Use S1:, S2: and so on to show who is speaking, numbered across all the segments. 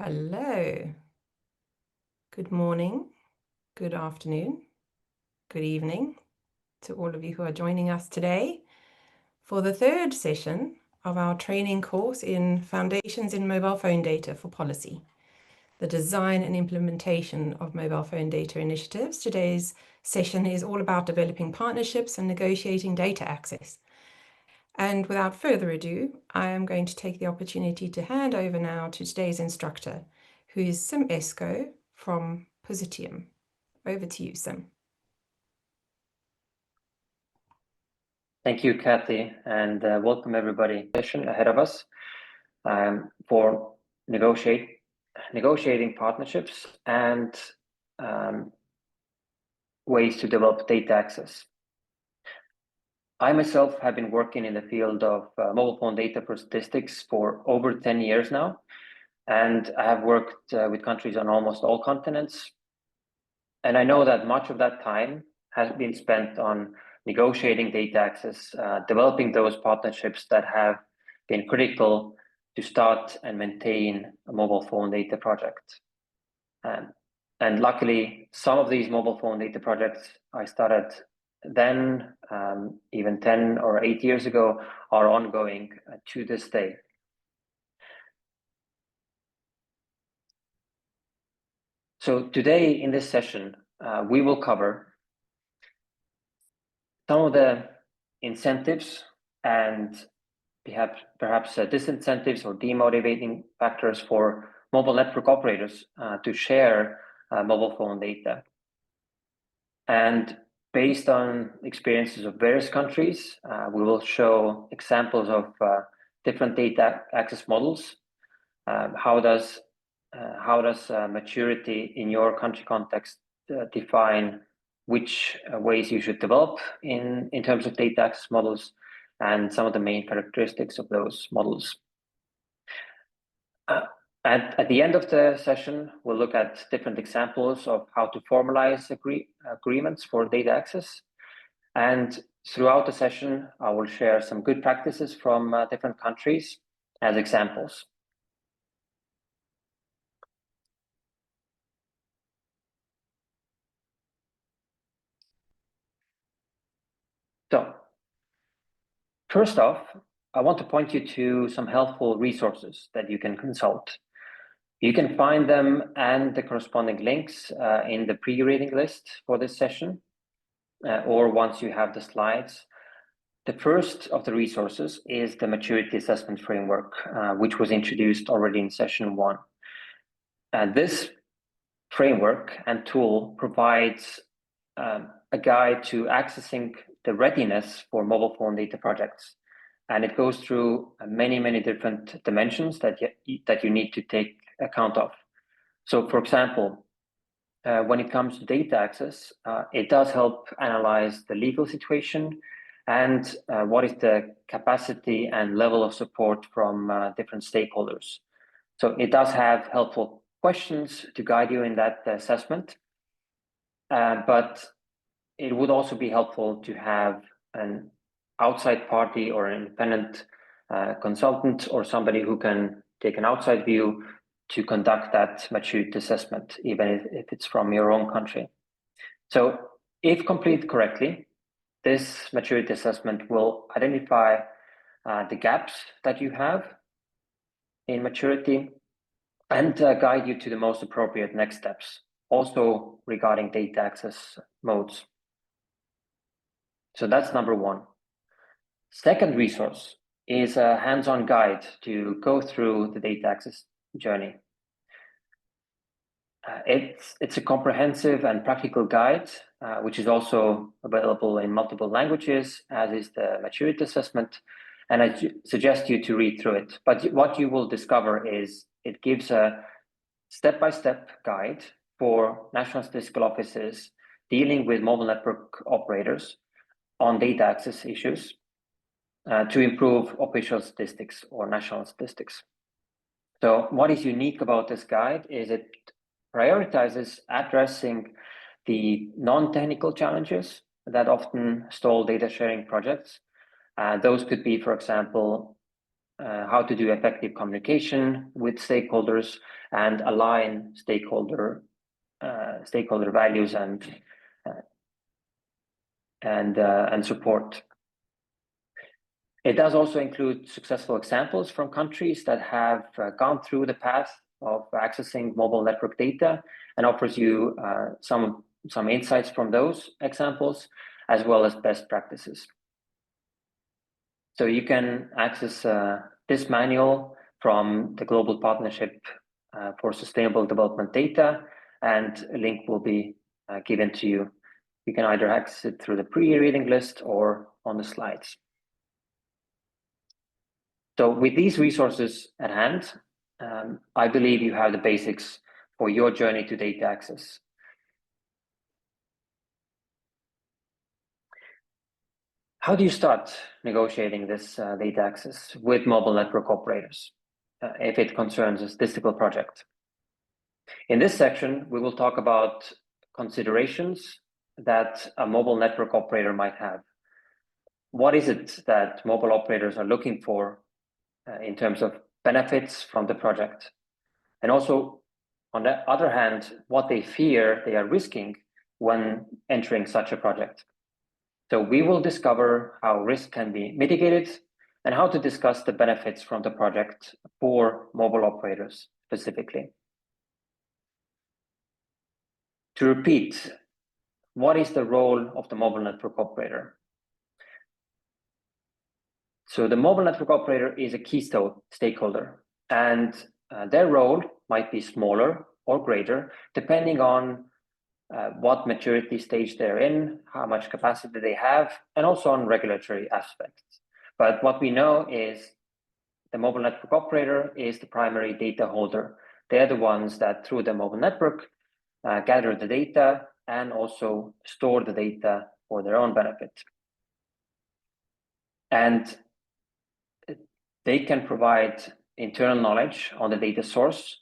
S1: Hello. Good morning, good afternoon, good evening to all of you who are joining us today for the third session of our training course in Foundations in Mobile Phone Data for Policy, the design and implementation of mobile phone data initiatives. Today's session is all about developing partnerships and negotiating data access. And without further ado, I am going to take the opportunity to hand over now to today's instructor, who is Sim Esco from Positium. Over to you, Sim.
S2: Thank you, Kathy, and welcome everybody. Session ahead of us for negotiating partnerships and ways to develop data access. I myself have been working in the field of mobile phone data for statistics for over 10 years now, and I have worked with countries on almost all continents. And I know that much of that time has been spent on negotiating data access, developing those partnerships that have been critical to start and maintain a mobile phone data project. And luckily, some of these mobile phone data projects I started then, even 10 or 8 years ago, are ongoing to this day. So today in this session, we will cover some of the incentives and perhaps disincentives or demotivating factors for mobile network operators to share mobile phone data. And based on experiences of various countries, we will show examples of different data access models. How does maturity in your country context define which ways you should develop in terms of data access models, and some of the main characteristics of those models. At the end of the session, we'll look at different examples of how to formalize agreements for data access. And throughout the session, I will share some good practices from different countries as examples. So, first off, I want to point you to some helpful resources that you can consult. You can find them and the corresponding links in the pre-reading list for this session, or once you have the slides. The first of the resources is the Maturity Assessment Framework, which was introduced already in session 1. And this framework and tool provides a guide to accessing the readiness for mobile phone data projects. And it goes through many different dimensions that you need to take account of. So for example, when it comes to data access, it does help analyze the legal situation and what is the capacity and level of support from different stakeholders. So it does have helpful questions to guide you in that assessment, but it would also be helpful to have an outside party or an independent consultant or somebody who can take an outside view to conduct that maturity assessment, even if it's from your own country. So if completed correctly, this maturity assessment will identify the gaps that you have in maturity and guide you to the most appropriate next steps, also regarding data access modes. So that's number 1. Second resource is a hands-on guide to go through the data access journey. It's a comprehensive and practical guide, which is also available in multiple languages, as is the maturity assessment. And I suggest you to read through it. But what you will discover is it gives a step-by-step guide for national statistical offices dealing with mobile network operators on data access issues to improve official statistics or national statistics. So what is unique about this guide is it prioritizes addressing the non-technical challenges that often stall data sharing projects. Those could be, for example, how to do effective communication with stakeholders and align stakeholder values and support. It does also include successful examples from countries that have gone through the path of accessing mobile network data, and offers you some insights from those examples, as well as best practices. So you can access this manual from the Global Partnership for Sustainable Development Data, and a link will be given to you. You can either access it through the pre-reading list or on the slides. So with these resources at hand, I believe you have the basics for your journey to data access. How do you start negotiating this data access with mobile network operators if it concerns a statistical project? In this section, we will talk about considerations that a mobile network operator might have. What is it that mobile operators are looking for in terms of benefits from the project? And also, on the other hand, what they fear they are risking when entering such a project. So we will discover how risk can be mitigated and how to discuss the benefits from the project for mobile operators specifically. To repeat, what is the role of the mobile network operator? So the mobile network operator is a key stakeholder, and their role might be smaller or greater, depending on what maturity stage they're in, how much capacity they have, and also on regulatory aspects. But what we know is the mobile network operator is the primary data holder. They're the ones that, through the mobile network, gather the data and also store the data for their own benefit. And they can provide internal knowledge on the data source,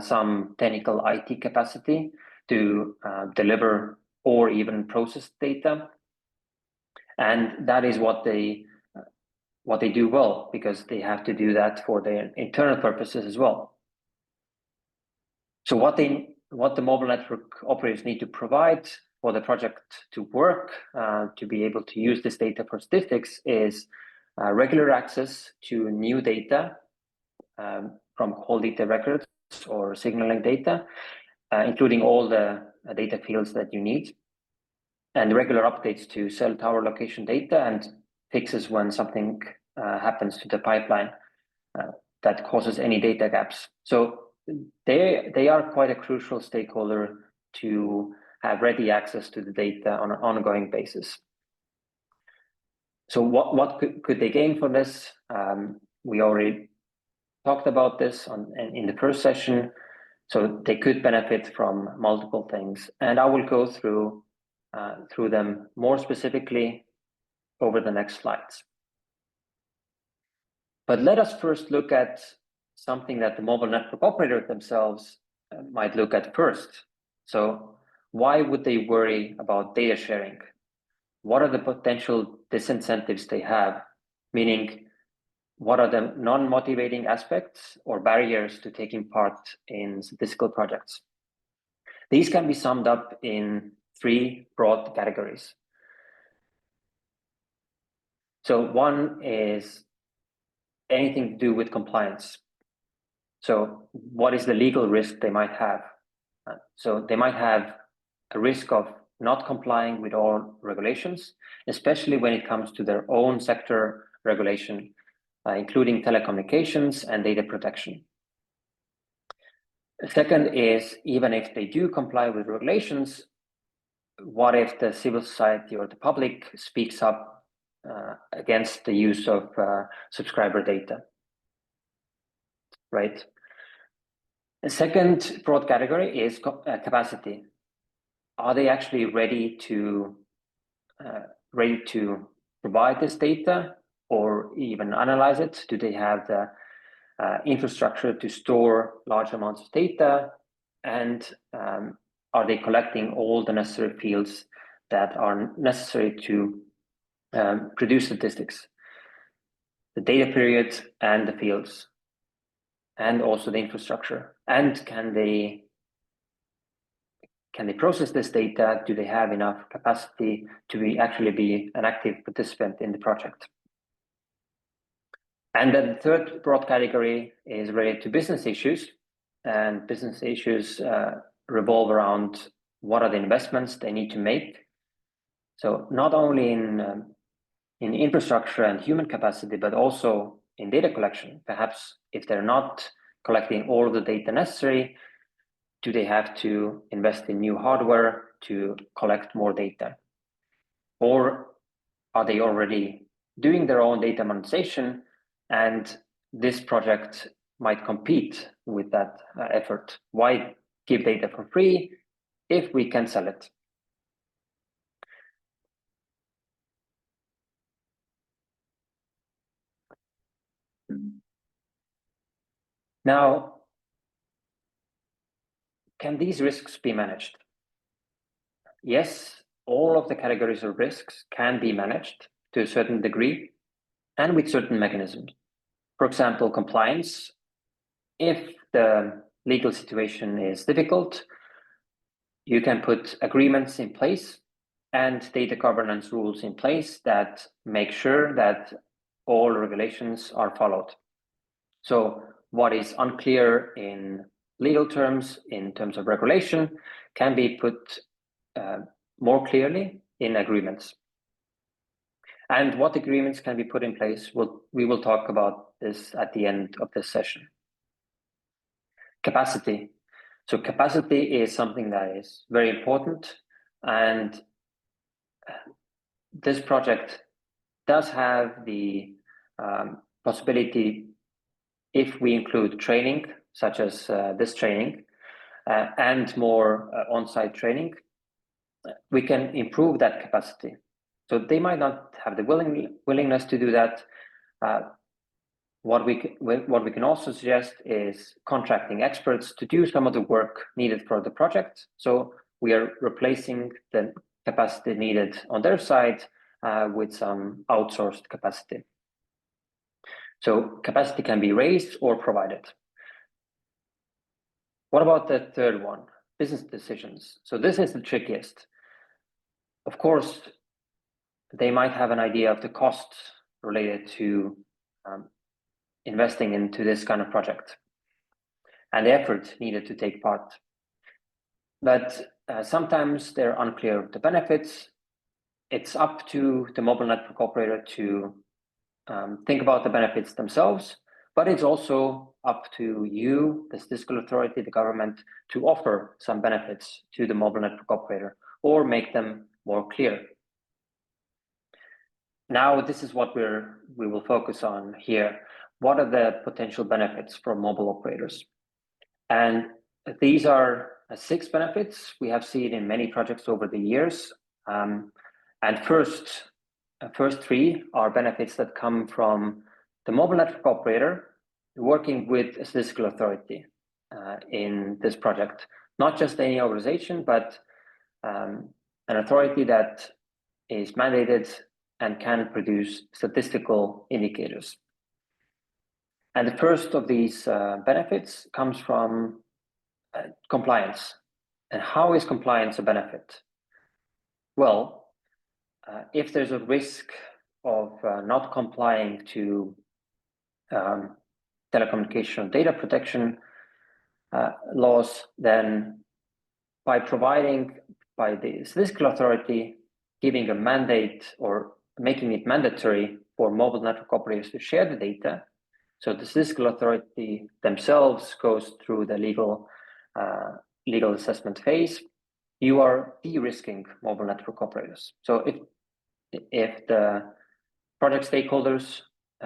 S2: some technical IT capacity to deliver or even process data. And that is what they do well, because they have to do that for their internal purposes as well. So what the mobile network operators need to provide for the project to work, to be able to use this data for statistics, is regular access to new data from call data records or signaling data, including all the data fields that you need, and regular updates to cell tower location data and fixes when something happens to the pipeline that causes any data gaps. So they are quite a crucial stakeholder to have ready access to the data on an ongoing basis. So what could they gain from this? We already talked about this in the first session. So they could benefit from multiple things, and I will go through them more specifically over the next slides. But let us first look at something that the mobile network operator themselves might look at first. So why would they worry about data sharing? What are the potential disincentives they have? Meaning, what are the non-motivating aspects or barriers to taking part in statistical projects? These can be summed up in 3 broad categories. So one is anything to do with compliance. So what is the legal risk they might have? So they might have a risk of not complying with all regulations, especially when it comes to their own sector regulation, including telecommunications and data protection. Second is, even if they do comply with regulations, what if the civil society or the public speaks up against the use of subscriber data, right? The second broad category is capacity. Are they actually ready to provide this data or even analyze it? Do they have the infrastructure to store large amounts of data? And are they collecting all the necessary fields that are necessary to produce statistics? the data period and the fields, and also the infrastructure. And can they process this data? Do they have enough capacity to actually be an active participant in the project? And then the third broad category is related to business issues, and business issues revolve around what are the investments they need to make. So not only in infrastructure and human capacity, but also in data collection. Perhaps if they're not collecting all of the data necessary, do they have to invest in new hardware to collect more data? Or are they already doing their own data monetization, and this project might compete with that effort? Why give data for free if we can sell it? Now, can these risks be managed? Yes, all of the categories of risks can be managed to a certain degree and with certain mechanisms. For example, compliance. If the legal situation is difficult, you can put agreements in place and data governance rules in place that make sure that all regulations are followed. So what is unclear in legal terms, in terms of regulation, can be put more clearly in agreements. And what agreements can be put in place, we will talk about this at the end of this session. Capacity. So capacity is something that is very important, and this project does have the possibility, if we include training, such as this training, and more on-site training, we can improve that capacity. So they might not have the willingness to do that. What we can also suggest is contracting experts to do some of the work needed for the project. So we are replacing the capacity needed on their side with some outsourced capacity. So capacity can be raised or provided. What about the third one? Business decisions. So this is the trickiest. Of course, they might have an idea of the costs related to investing into this kind of project and the effort needed to take part. But sometimes they're unclear of the benefits. It's up to the mobile network operator to think about the benefits themselves, but it's also up to you, the statistical authority, the government, to offer some benefits to the mobile network operator or make them more clear. Now, this is what we will focus on here. What are the potential benefits for mobile operators? And these are 6 benefits we have seen in many projects over the years. And first 3 are benefits that come from the mobile network operator working with a statistical authority in this project. Not just any organization, but an authority that is mandated and can produce statistical indicators. And the first of these benefits comes from compliance. And how is compliance a benefit? Well, if there's a risk of not complying to telecommunication data protection laws, then by the statistical authority giving a mandate or making it mandatory for mobile network operators to share the data, so the statistical authority themselves goes through the legal assessment phase, you are de-risking mobile network operators. So if the project stakeholders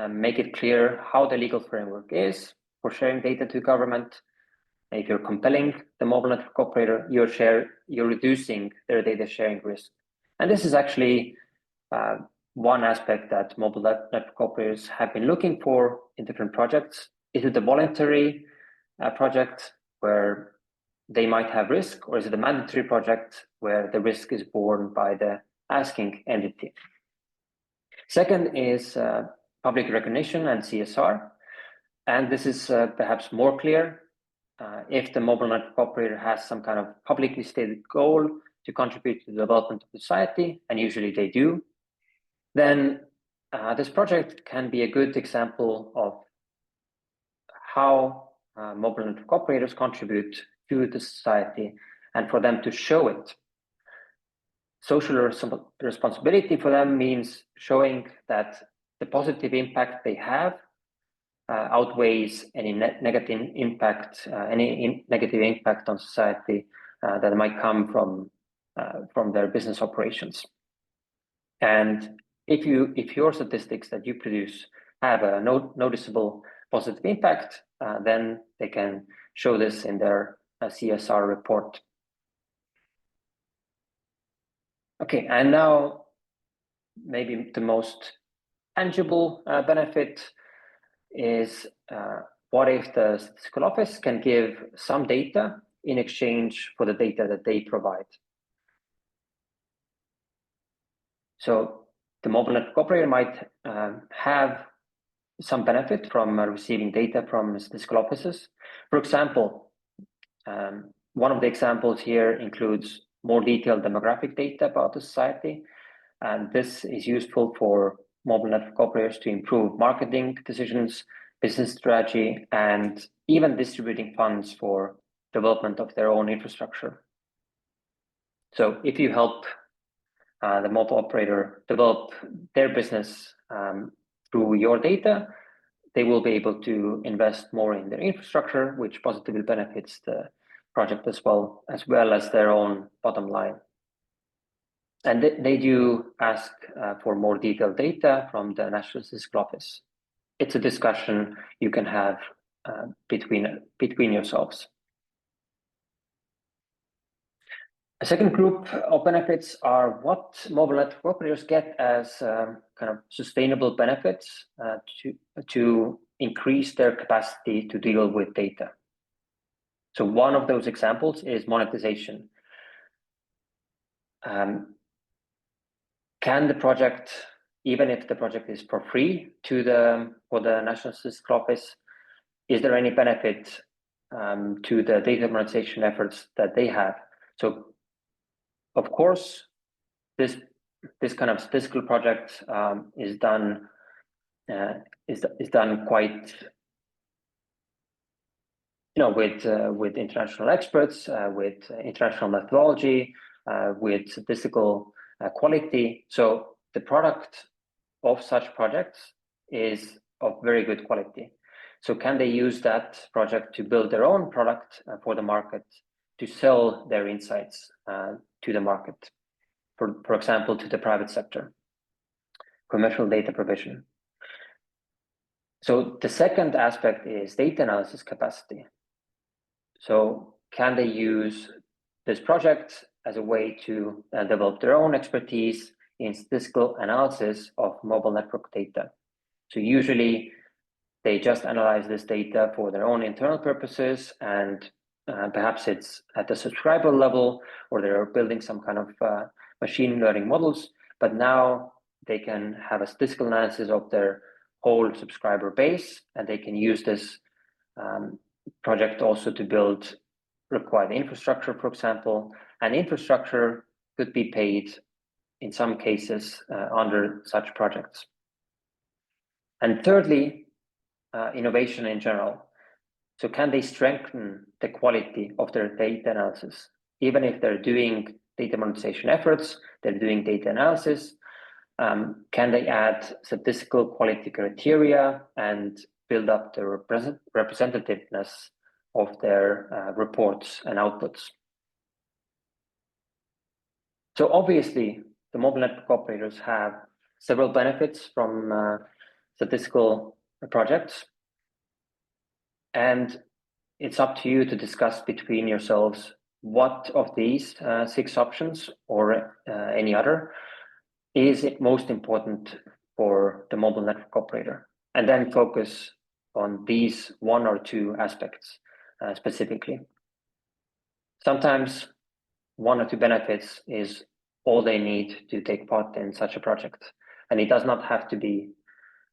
S2: make it clear how the legal framework is for sharing data to government, if you're compelling the mobile network operator, you're reducing their data sharing risk. And this is actually one aspect that mobile network operators have been looking for in different projects. Is it a voluntary project where they might have risk, or is it a mandatory project where the risk is borne by the asking entity? Second is public recognition and CSR. And this is perhaps more clear if the mobile network operator has some kind of publicly stated goal to contribute to the development of society, and usually they do, then this project can be a good example of how mobile network operators contribute to the society, and for them to show it. Social responsibility for them means showing that the positive impact they have outweighs any negative impact on society that might come from their business operations. And if your statistics that you produce have a noticeable positive impact, then they can show this in their CSR report. Okay, and now maybe the most tangible benefit is what if the statistical office can give some data in exchange for the data that they provide. So the mobile network operator might have some benefit from receiving data from statistical offices. For example, one of the examples here includes more detailed demographic data about the society, and this is useful for mobile network operators to improve marketing decisions, business strategy, and even distributing funds for development of their own infrastructure. So if you help the mobile operator develop their business through your data, they will be able to invest more in their infrastructure, which positively benefits the project as well as their own bottom line. And they do ask for more detailed data from the National Statistical Office. It's a discussion you can have between yourselves. A second group of benefits are what mobile network operators get as kind of sustainable benefits to increase their capacity to deal with data. So one of those examples is monetization. Can the project, even if the project is for free for the National Statistical Office, is there any benefit to the data monetization efforts that they have? So, of course, this kind of statistical project is done quite, with international experts, with international methodology, with statistical quality. So the product of such projects is of very good quality. So can they use that project to build their own product for the market, to sell their insights to the market, for example, to the private sector, commercial data provision? So the second aspect is data analysis capacity. So can they use this project as a way to develop their own expertise in statistical analysis of mobile network data? So usually they just analyze this data for their own internal purposes, and perhaps it's at the subscriber level, or they're building some kind of machine learning models, but now they can have a statistical analysis of their whole subscriber base, and they can use this project also to build required infrastructure, for example, and infrastructure could be paid in some cases under such projects. And thirdly, innovation in general. So can they strengthen the quality of their data analysis? Even if they're doing data monetization efforts, they're doing data analysis, can they add statistical quality criteria and build up the representativeness of their reports and outputs? So obviously, the mobile network operators have several benefits from statistical projects, and it's up to you to discuss between yourselves what of these 6 options or any other is it most important for the mobile network operator, and then focus on these 1 or 2 aspects specifically. Sometimes 1 or 2 benefits is all they need to take part in such a project, and it does not have to be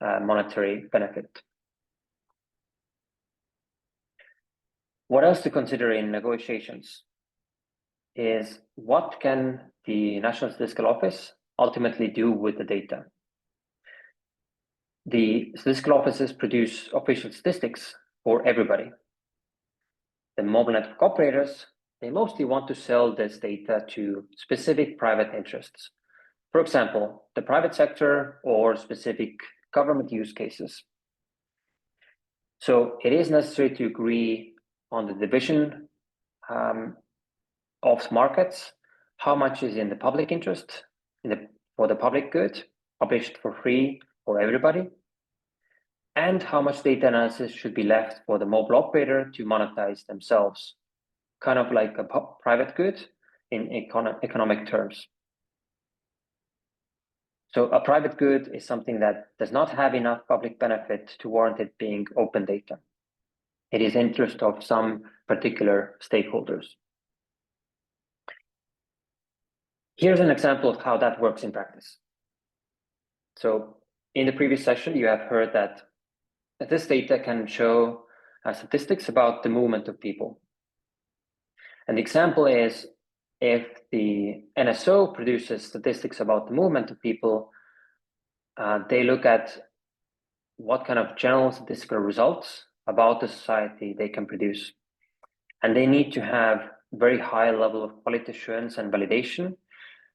S2: monetary benefit. What else to consider in negotiations is what can the National Statistical Office ultimately do with the data? The statistical offices produce official statistics for everybody. The mobile network operators, they mostly want to sell this data to specific private interests. For example, the private sector or specific government use cases. So it is necessary to agree on the division of markets, how much is in the public interest, for the public good, published for free for everybody, and how much data analysis should be left for the mobile operator to monetize themselves, kind of like a private good in economic terms. So a private good is something that does not have enough public benefit to warrant it being open data. It is interest of some particular stakeholders. Here's an example of how that works in practice. So in the previous session, you have heard that this data can show statistics about the movement of people. And the example is if the NSO produces statistics about the movement of people, they look at what kind of general statistical results about the society they can produce. And they need to have very high level of quality assurance and validation.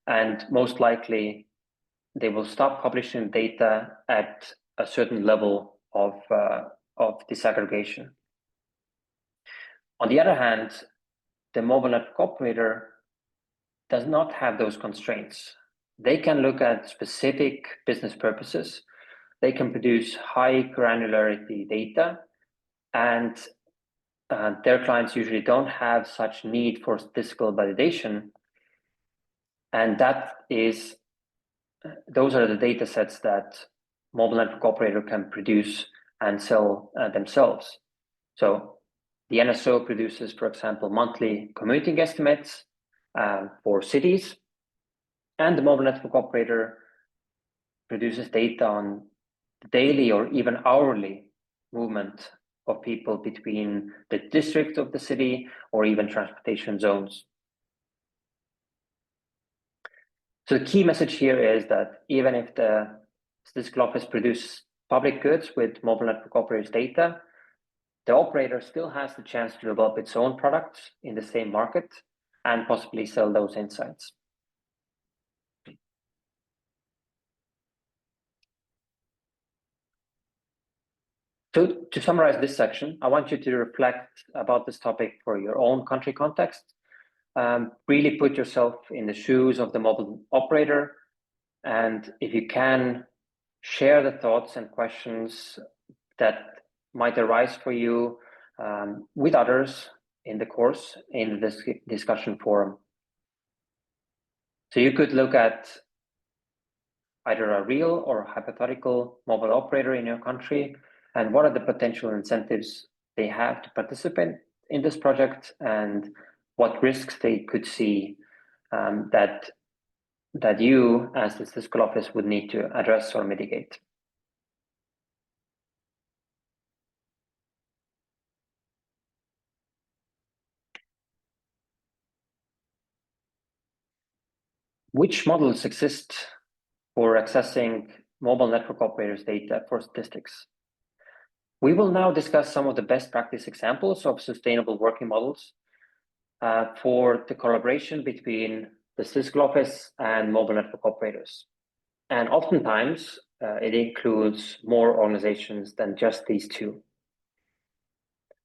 S2: And most likely, they will stop publishing data at a certain level of disaggregation. On the other hand, the mobile network operator does not have those constraints. They can look at specific business purposes. They can produce high granularity data, and their clients usually don't have such need for statistical validation. And those are the data sets that mobile network operator can produce and sell themselves. So the NSO produces, for example, monthly commuting estimates for cities, and the mobile network operator produces data on the daily or even hourly movement of people between the district of the city or even transportation zones. So the key message here is that even if the statistical office produces public goods with mobile network operators data, the operator still has the chance to develop its own products in the same market and possibly sell those insights. So to summarize this section, I want you to reflect about this topic for your own country context. Really put yourself in the shoes of the mobile operator, and if you can, share the thoughts and questions that might arise for you with others in the course, in this discussion forum. So you could look at either a real or hypothetical mobile operator in your country, and what are the potential incentives they have to participate in this project, and what risks they could see that you, as the statistical office, would need to address or mitigate. Which models exist for accessing mobile network operators' data for statistics? We will now discuss some of the best practice examples of sustainable working models for the collaboration between the statistical office and mobile network operators. And oftentimes, it includes more organizations than just these two.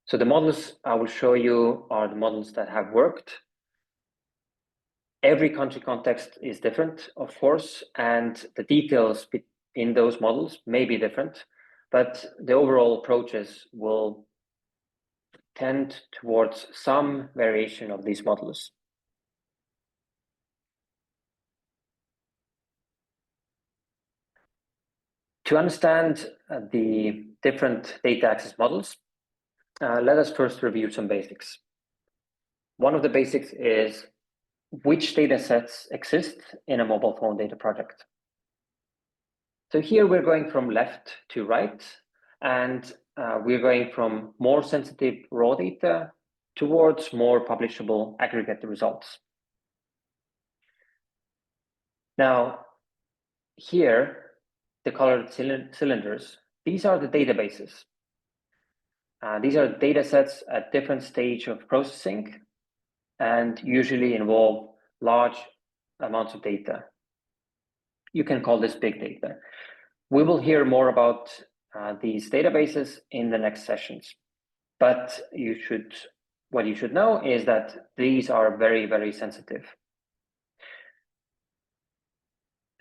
S2: So the models I will show you are the models that have worked. Every country context is different, of course, and the details in those models may be different, but the overall approaches will tend towards some variation of these models. To understand the different data access models, let us first review some basics. One of the basics is which data sets exist in a mobile phone data project. So here we're going from left to right, and we're going from more sensitive raw data towards more publishable aggregate results. Now, here, the colored cylinders, these are the databases. These are data sets at different stage of processing and usually involve large amounts of data. You can call this big data. We will hear more about these databases in the next sessions, but what you should know is that these are very, very sensitive.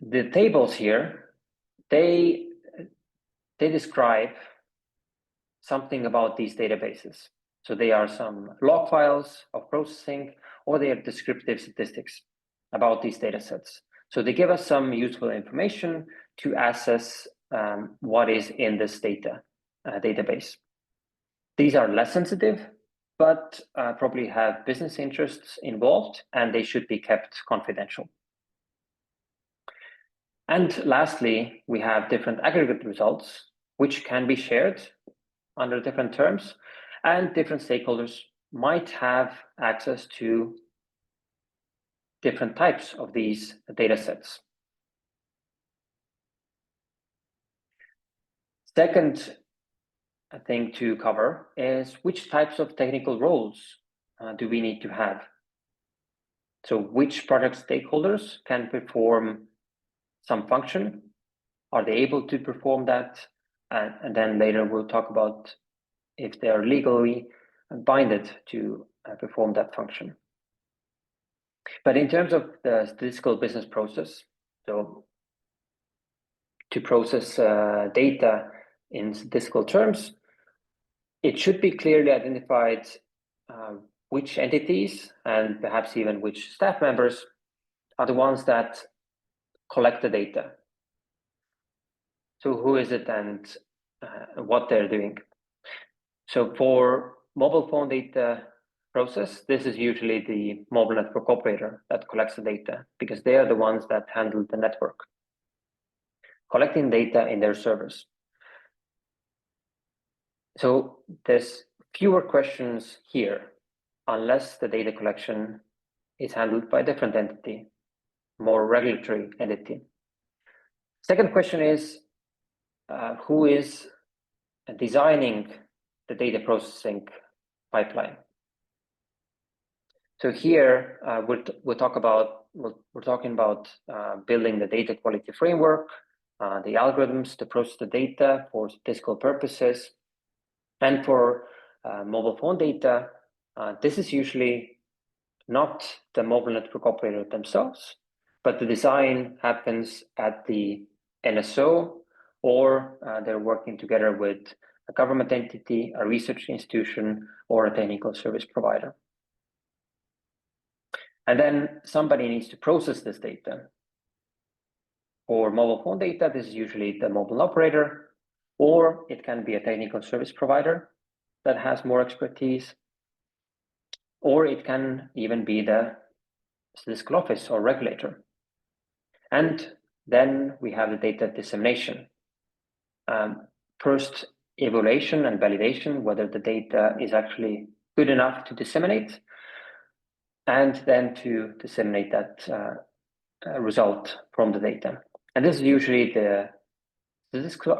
S2: The tables here, they describe something about these databases. So they are some log files of processing, or they are descriptive statistics about these data sets. So they give us some useful information to assess what is in this database. These are less sensitive, but probably have business interests involved, and they should be kept confidential. And lastly, we have different aggregate results, which can be shared under different terms, and different stakeholders might have access to different types of these data sets. Second thing to cover is which types of technical roles do we need to have? So which product stakeholders can perform some function? Are they able to perform that? And then later we'll talk about if they are legally binded to perform that function. But in terms of the statistical business process, so to process data in statistical terms, it should be clearly identified which entities and perhaps even which staff members are the ones that collect the data. So who is it and what they're doing. So for mobile phone data process, this is usually the mobile network operator that collects the data, because they are the ones that handle the network, collecting data in their servers. So there's fewer questions here, unless the data collection is handled by a different entity, more regulatory entity. Second question is, who is designing the data processing pipeline? So here we're talking about building the data quality framework, the algorithms to process the data for statistical purposes, and for mobile phone data. This is usually not the mobile network operator themselves, but the design happens at the NSO, or they're working together with a government entity, a research institution, or a technical service provider. And then somebody needs to process this data. For mobile phone data, this is usually the mobile operator, or it can be a technical service provider that has more expertise, or it can even be the statistical office or regulator. And then we have the data dissemination. First, evaluation and validation, whether the data is actually good enough to disseminate, and then to disseminate that result from the data. And this is usually the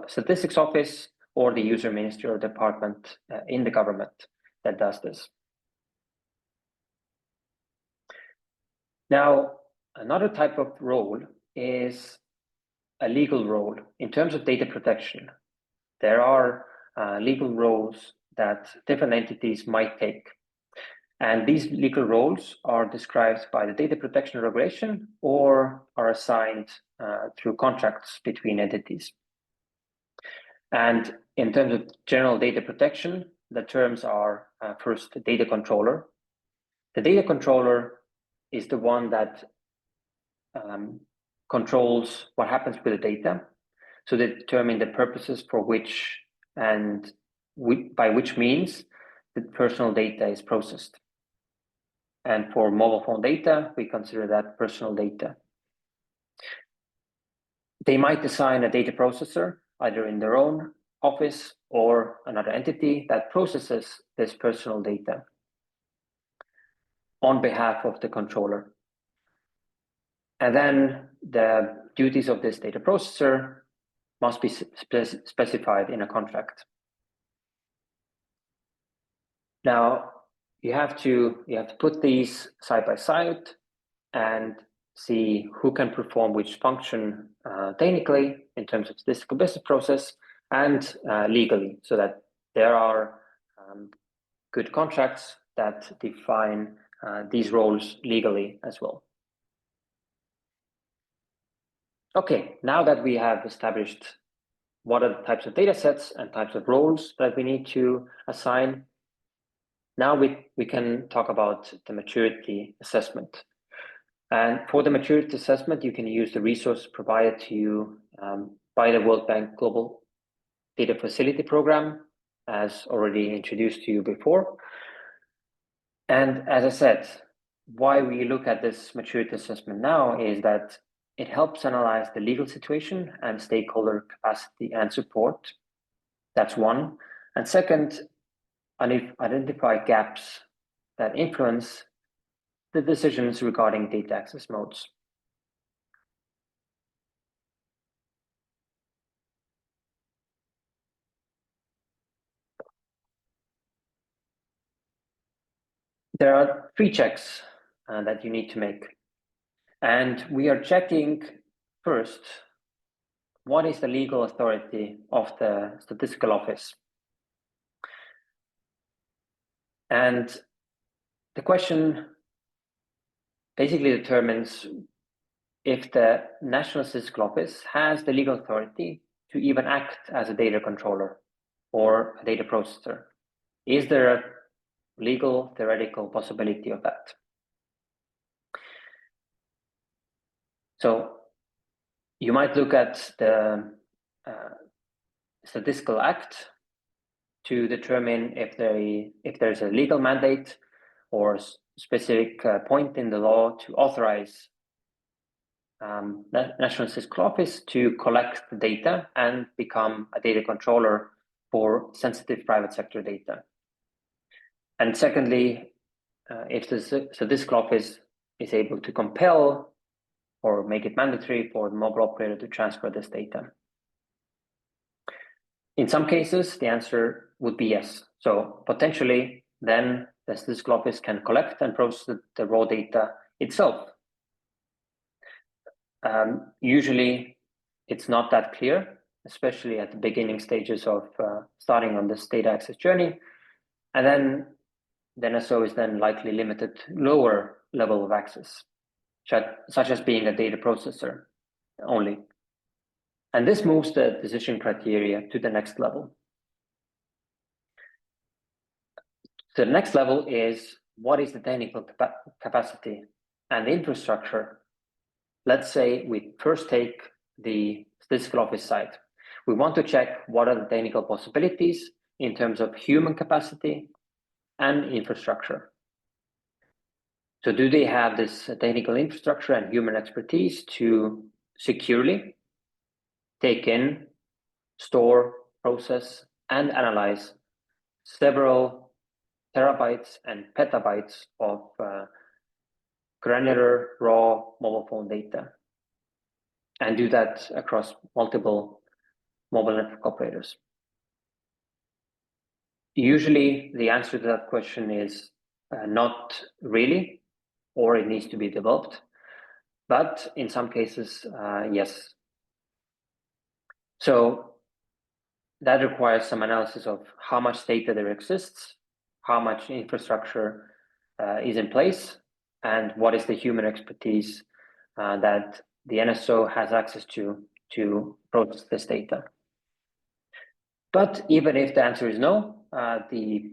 S2: statistics office or the user ministry or department in the government that does this. Now, another type of role is a legal role. In terms of data protection, there are legal roles that different entities might take. And these legal roles are described by the data protection regulation or are assigned through contracts between entities. And in terms of general data protection, the terms are first, the data controller. The data controller is the one that controls what happens with the data. So they determine the purposes for which and by which means the personal data is processed. And for mobile phone data, we consider that personal data. They might assign a data processor, either in their own office or another entity that processes this personal data on behalf of the controller. And then the duties of this data processor must be specified in a contract. Now, you have to put these side by side and see who can perform which function technically in terms of statistical business process and legally, so that there are good contracts that define these roles legally as well. Okay, now that we have established what are the types of data sets and types of roles that we need to assign, now we can talk about the maturity assessment. And for the maturity assessment, you can use the resource provided to you by the World Bank Global Data Facility Program, as already introduced to you before. And as I said, why we look at this maturity assessment now is that it helps analyze the legal situation and stakeholder capacity and support. That's one. And second, identify gaps that influence the decisions regarding data access modes. There are 3 checks that you need to make. And we are checking first, what is the legal authority of the statistical office? And the question basically determines if the National Statistical Office has the legal authority to even act as a data controller or a data processor. Is there a legal theoretical possibility of that? So you might look at the Statistical Act to determine if there's a legal mandate or specific point in the law to authorize National Statistical Office to collect the data and become a data controller for sensitive private sector data. And secondly, if the Statistical Office is able to compel or make it mandatory for the mobile operator to transfer this data. In some cases, the answer would be yes. So potentially, then the Statistical Office can collect and process the raw data itself. Usually, it's not that clear, especially at the beginning stages of starting on this data access journey. And then the NSO is then likely limited to lower level of access, such as being a data processor only. And this moves the decision criteria to the next level. The next level is, what is the technical capacity and the infrastructure? Let's say we first take the Statistical Office side. We want to check what are the technical possibilities in terms of human capacity and infrastructure. So do they have this technical infrastructure and human expertise to securely take in, store, process, and analyze several terabytes and petabytes of granular, raw mobile phone data, and do that across multiple mobile network operators? Usually, the answer to that question is not really, or it needs to be developed. But in some cases, yes. So that requires some analysis of how much data there exists, how much infrastructure is in place, and what is the human expertise that the NSO has access to process this data. But even if the answer is no, the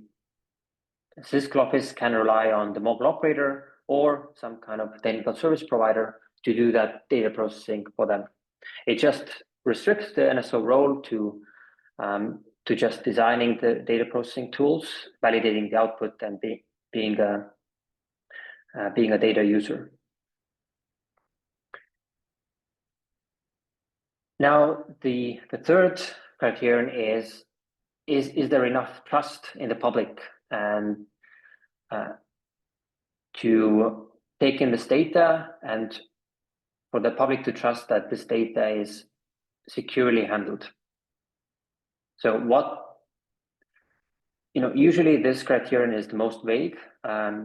S2: Statistical Office can rely on the mobile operator or some kind of technical service provider to do that data processing for them. It just restricts the NSO role to just designing the data processing tools, validating the output, and being a data user. Now, the third criterion is there enough trust in the public and to take in this data and for the public to trust that this data is securely handled. So usually this criterion is the most vague,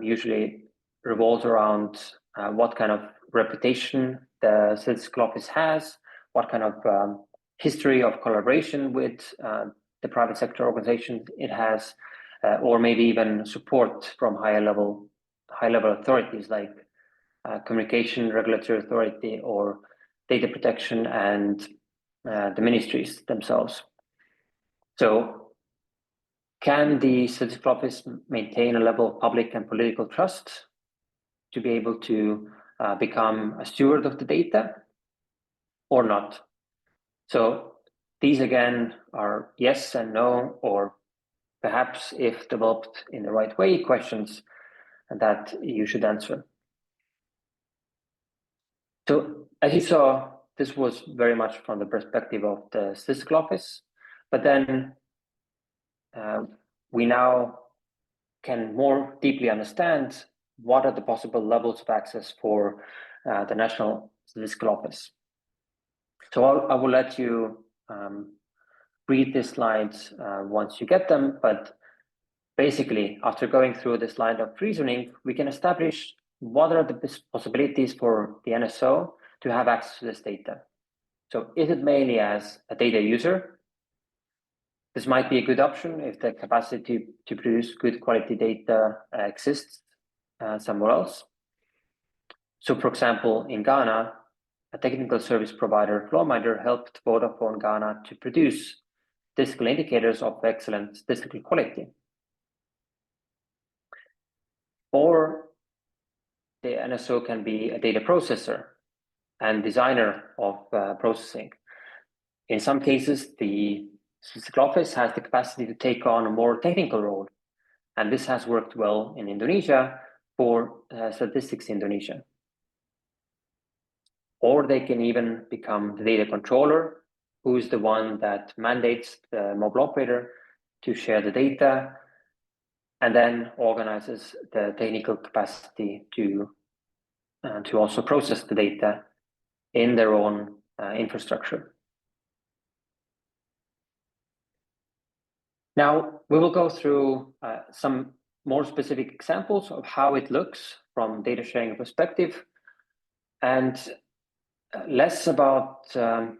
S2: usually revolves around what kind of reputation the statistical office has, what kind of history of collaboration with the private sector organization it has, or maybe even support from high level authorities like communication regulatory authority or data protection and the ministries themselves. So can the statistical office maintain a level of public and political trust to be able to become a steward of the data or not? So these again are yes and no, or perhaps if developed in the right way, questions that you should answer. So as you saw, this was very much from the perspective of the statistical office, but then we now can more deeply understand what are the possible levels of access for the National Statistical Office. So I will let you read these slides once you get them, but basically, after going through this line of reasoning, we can establish what are the possibilities for the NSO to have access to this data. So is it mainly as a data user? This might be a good option if the capacity to produce good quality data exists somewhere else. So for example, in Ghana, a technical service provider, FlowMinder, helped Vodafone Ghana to produce statistical indicators of excellent statistical quality. Or the NSO can be a data processor and designer of processing. In some cases, the statistical office has the capacity to take on a more technical role, and this has worked well in Indonesia for Statistics Indonesia. Or they can even become the data controller, who is the one that mandates the mobile operator to share the data and then organizes the technical capacity to also process the data in their own infrastructure. Now, we will go through some more specific examples of how it looks from data sharing perspective, and less about the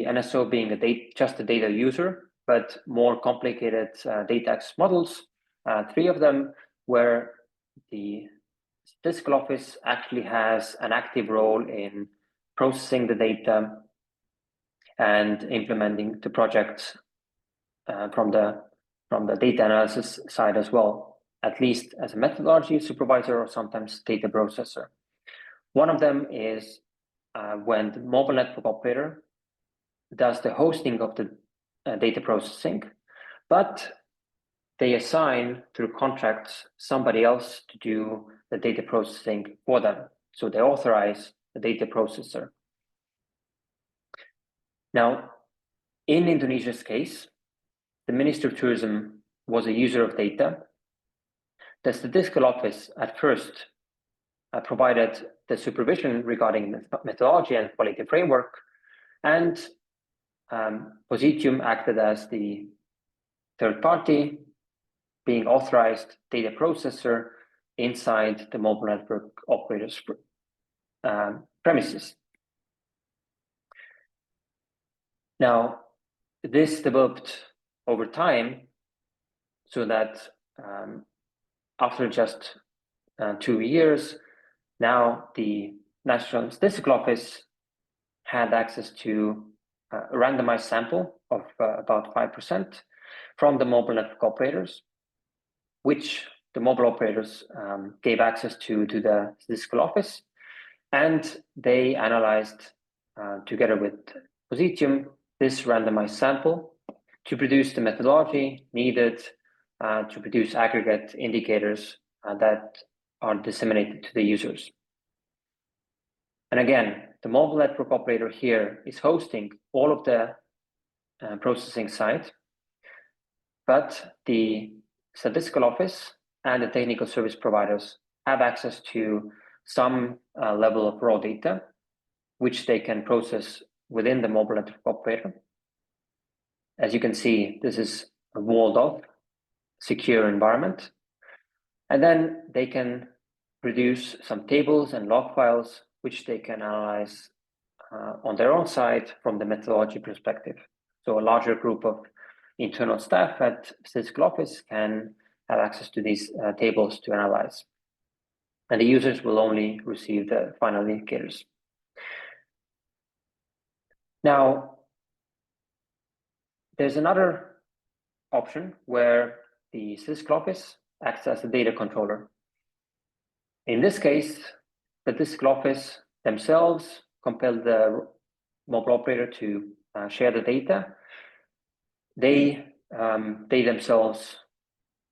S2: NSO being just a data user, but more complicated data access models, 3 of them, where the statistical office actually has an active role in processing the data and implementing the projects from the data analysis side as well, at least as a methodology supervisor or sometimes data processor. One of them is when the mobile network operator does the hosting of the data processing, but they assign through contracts somebody else to do the data processing for them. So they authorize the data processor. Now, in Indonesia's case, the Minister of Tourism was a user of data. The statistical office at first provided the supervision regarding methodology and quality framework, and Positium acted as the third party, being authorized data processor inside the mobile network operator's premises. Now, this developed over time so that after just 2 years, now the National Statistical Office had access to a randomized sample of about 5% from the mobile network operators, which the mobile operators gave access to the statistical office, and they analyzed together with Positium this randomized sample to produce the methodology needed to produce aggregate indicators that are disseminated to the users. And again, the mobile network operator here is hosting all of the processing side, but the statistical office and the technical service providers have access to some level of raw data, which they can process within the mobile network operator. As you can see, this is a walled off, secure environment. And then they can produce some tables and log files, which they can analyze on their own side from the methodology perspective. So a larger group of internal staff at statistical office can have access to these tables to analyze. And the users will only receive the final indicators. Now, there's another option where the statistical office acts as a data controller. In this case, the statistical office themselves compel the mobile operator to share the data. They themselves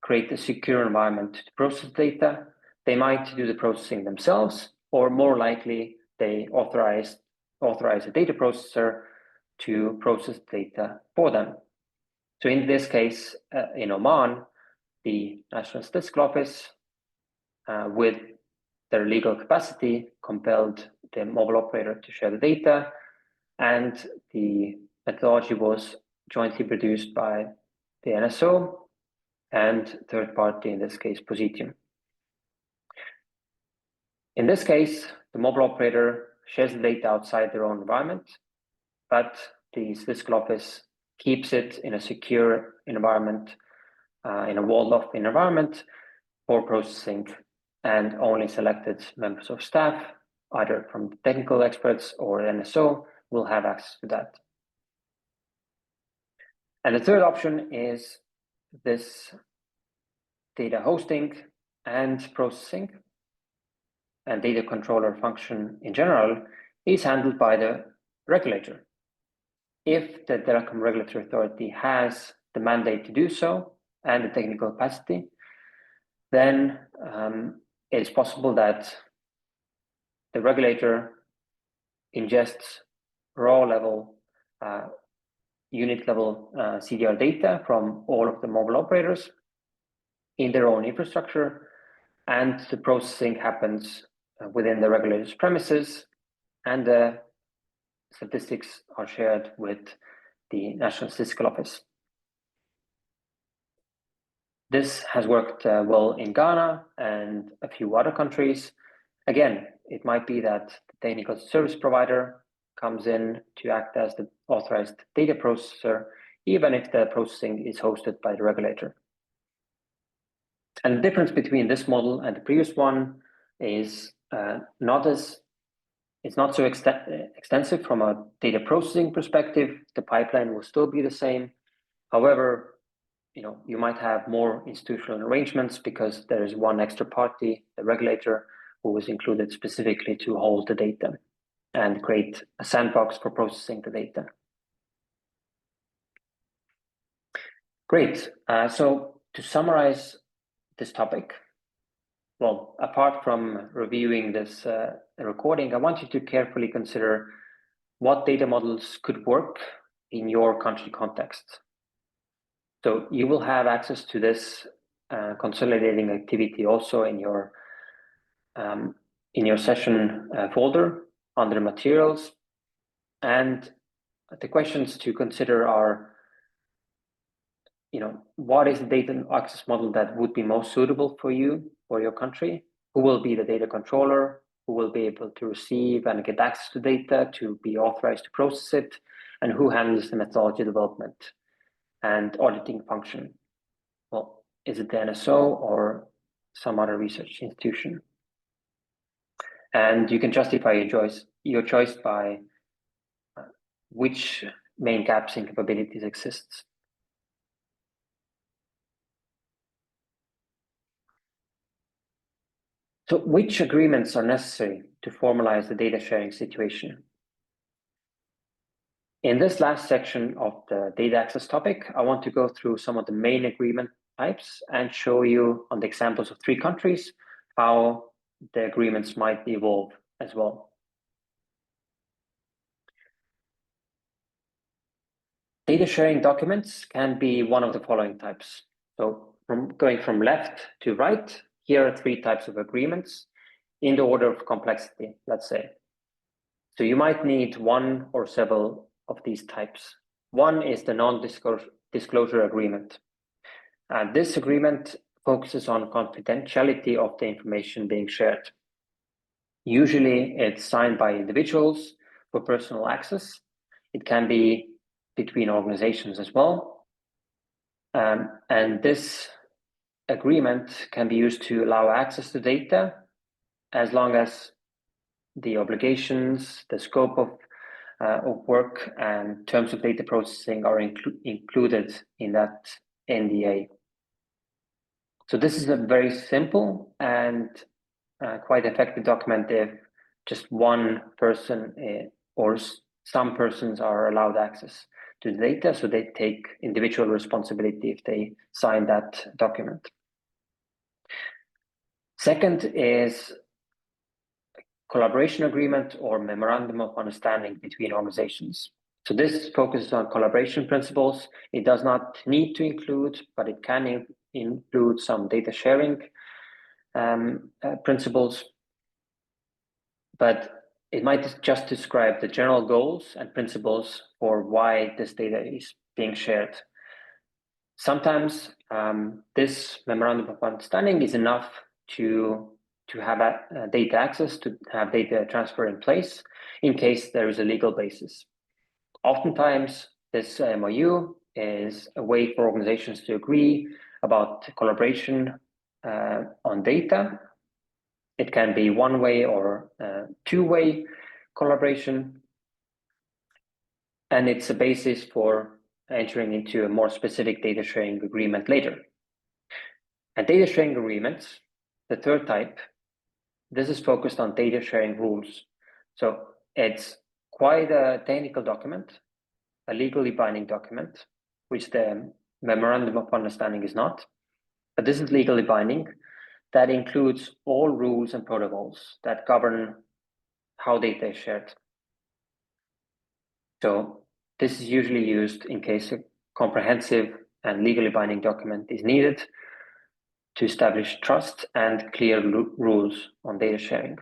S2: create a secure environment to process data. They might do the processing themselves, or more likely, they authorize a data processor to process data for them. So in this case, in Oman, the National Statistical Office, with their legal capacity, compelled the mobile operator to share the data, and the methodology was jointly produced by the NSO and third party, in this case, Positium. In this case, the mobile operator shares the data outside their own environment, but the statistical office keeps it in a secure environment, in a walled-off environment for processing, and only selected members of staff, either from technical experts or NSO, will have access to that. And the third option is this data hosting and processing and data controller function in general is handled by the regulator. If the telecom regulatory authority has the mandate to do so and the technical capacity, then it is possible that the regulator ingests raw level, unit level CDR data from all of the mobile operators in their own infrastructure, and the processing happens within the regulator's premises, and the statistics are shared with the National Statistical Office. This has worked well in Ghana and a few other countries. Again, it might be that the technical service provider comes in to act as the authorized data processor, even if the processing is hosted by the regulator. And the difference between this model and the previous one is it's not so extensive from a data processing perspective. The pipeline will still be the same. However, you might have more institutional arrangements because there is one extra party, the regulator, who was included specifically to hold the data and create a sandbox for processing the data. Great. So to summarize this topic, well, apart from reviewing this recording, I want you to carefully consider what data models could work in your country context. So you will have access to this consolidating activity also in your session folder under materials. And the questions to consider are, what is the data access model that would be most suitable for you, for your country? Who will be the data controller? Who will be able to receive and get access to data, to be authorized to process it? And who handles the methodology development and auditing function? Well, is it the NSO or some other research institution? And you can justify your choice by which main gaps in capabilities exists. So which agreements are necessary to formalize the data sharing situation? In this last section of the data access topic, I want to go through some of the main agreement types and show you on the examples of 3 countries how the agreements might evolve as well. Data sharing documents can be one of the following types. So going from left to right, here are 3 types of agreements in the order of complexity, let's say. So you might need one or several of these types. One is the non-disclosure agreement. And this agreement focuses on confidentiality of the information being shared. Usually it's signed by individuals for personal access. It can be between organizations as well. And this agreement can be used to allow access to data as long as the obligations, the scope of work and terms of data processing are included in that NDA. So this is a very simple and quite effective document if just one person or some persons are allowed access to the data, so they take individual responsibility if they sign that document. Second is collaboration agreement or memorandum of understanding between organizations. So this focuses on collaboration principles. It does not need to include, but it can include some data sharing principles. But it might just describe the general goals and principles for why this data is being shared. Sometimes this memorandum of understanding is enough to have data access, to have data transfer in place in case there is a legal basis. Oftentimes, this MOU is a way for organizations to agree about collaboration on data. It can be one-way or two-way collaboration, and it's a basis for entering into a more specific data sharing agreement later. And data sharing agreements, the third type, this is focused on data sharing rules. So it's quite a technical document, a legally binding document, which the memorandum of understanding is not, but this is legally binding. That includes all rules and protocols that govern how data is shared. So this is usually used in case a comprehensive and legally binding document is needed to establish trust and clear rules on data sharing.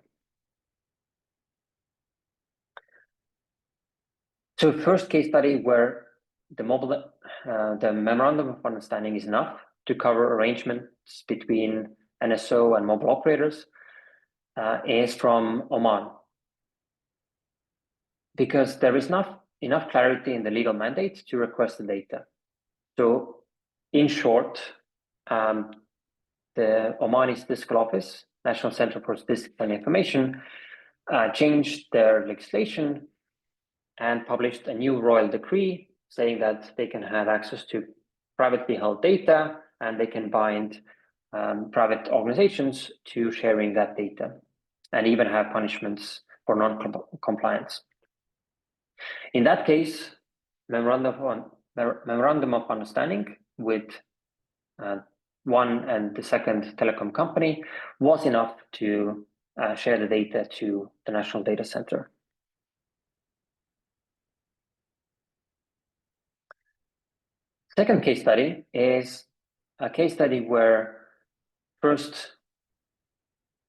S2: So first case study where the memorandum of understanding is enough to cover arrangements between NSO and mobile operators is from Oman. Because there is not enough clarity in the legal mandate to request the data. So in short, the Omani Statistical Office, National Center for Statistics and Information, changed their legislation and published a new royal decree saying that they can have access to privately held data and they can bind private organizations to sharing that data and even have punishments for non-compliance. In that case, memorandum of understanding with one and the second telecom company was enough to share the data to the National Data Center. Second case study is a case study where first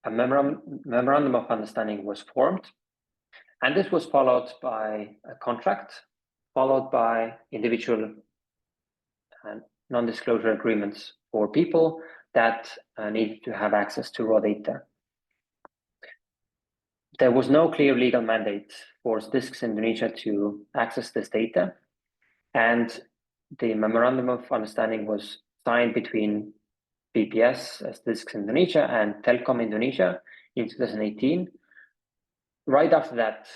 S2: a memorandum of understanding was formed, and this was followed by a contract, followed by individual non-disclosure agreements for people that needed to have access to raw data. There was no clear legal mandate for Statistics Indonesia to access this data, and the memorandum of understanding was signed between BPS, Statistics Indonesia, and Telkom Indonesia in 2018. Right after that,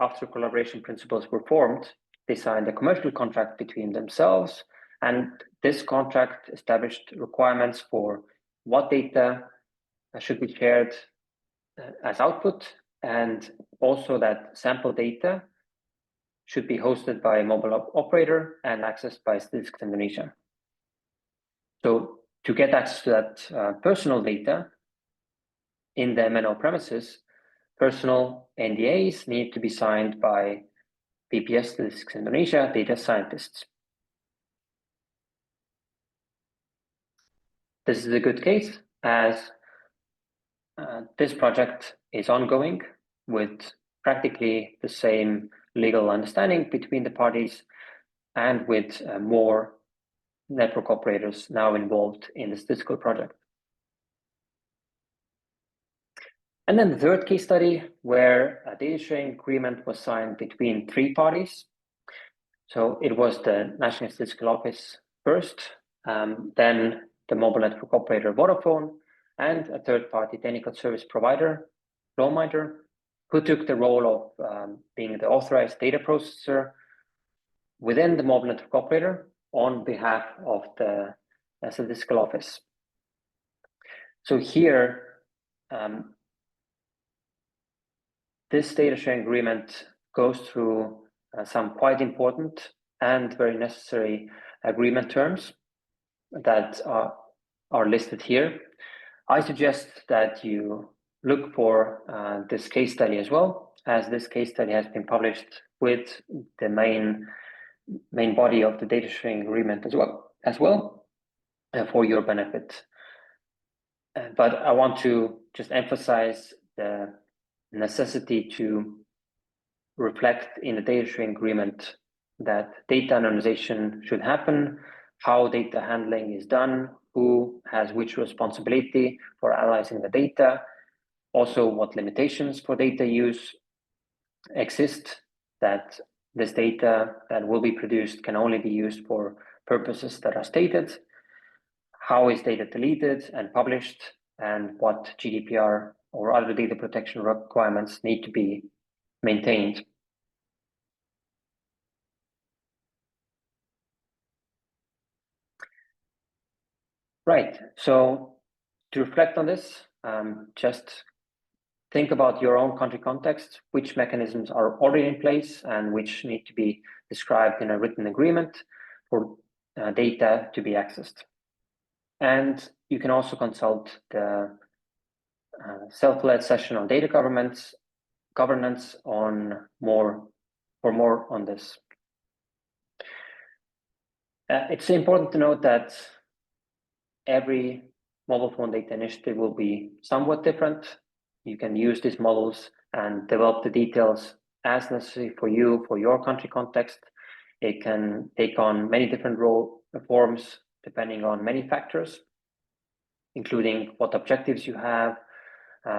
S2: after collaboration principles were formed, they signed a commercial contract between themselves, and this contract established requirements for what data should be shared as output, and also that sample data should be hosted by a mobile operator and accessed by Statistics Indonesia. So to get access to that personal data in the MNO premises, personal NDAs need to be signed by BPS Statistics Indonesia data scientists. This is a good case as this project is ongoing with practically the same legal understanding between the parties and with more network operators now involved in the statistical project. And then the third case study where a data sharing agreement was signed between 3 parties. So it was the National Statistical Office first, then the mobile network operator Vodafone, and a third-party technical service provider, Lawminder, who took the role of being the authorized data processor within the mobile network operator on behalf of the Statistical Office. So here, this data sharing agreement goes through some quite important and very necessary agreement terms that are listed here. I suggest that you look for this case study as well, as this case study has been published with the main body of the data sharing agreement as well for your benefit. But I want to just emphasize the necessity to reflect in the data sharing agreement that data anonymization should happen, how data handling is done, who has which responsibility for analyzing the data, also what limitations for data use exist, that this data that will be produced can only be used for purposes that are stated, how is data deleted and published, and what GDPR or other data protection requirements need to be maintained. Right, so to reflect on this, just think about your own country context, which mechanisms are already in place and which need to be described in a written agreement for data to be accessed. And you can also consult the self-led session on data governance for more on this. It's important to note that every mobile phone data initiative will be somewhat different. You can use these models and develop the details as necessary for you, for your country context. It can take on many different forms depending on many factors, including what objectives you have,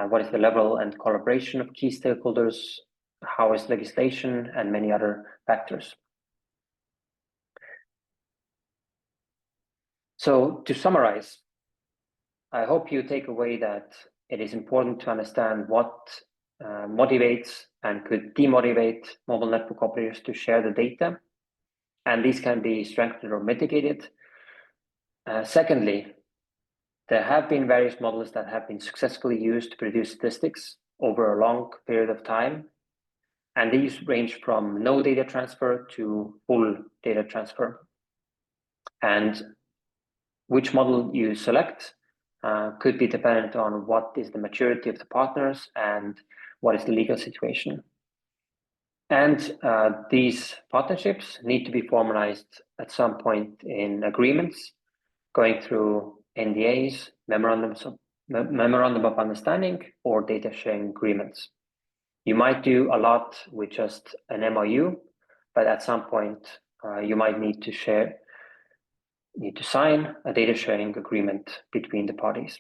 S2: what is the level and collaboration of key stakeholders, how is legislation, and many other factors. So to summarize, I hope you take away that it is important to understand what motivates and could demotivate mobile network operators to share the data, and these can be strengthened or mitigated. Secondly, there have been various models that have been successfully used to produce statistics over a long period of time, and these range from no data transfer to full data transfer. And which model you select could be dependent on what is the maturity of the partners and what is the legal situation. And these partnerships need to be formalized at some point in agreements, going through NDAs, memorandum of understanding, or data sharing agreements. You might do a lot with just an MOU, but at some point you might need to sign a data sharing agreement between the parties.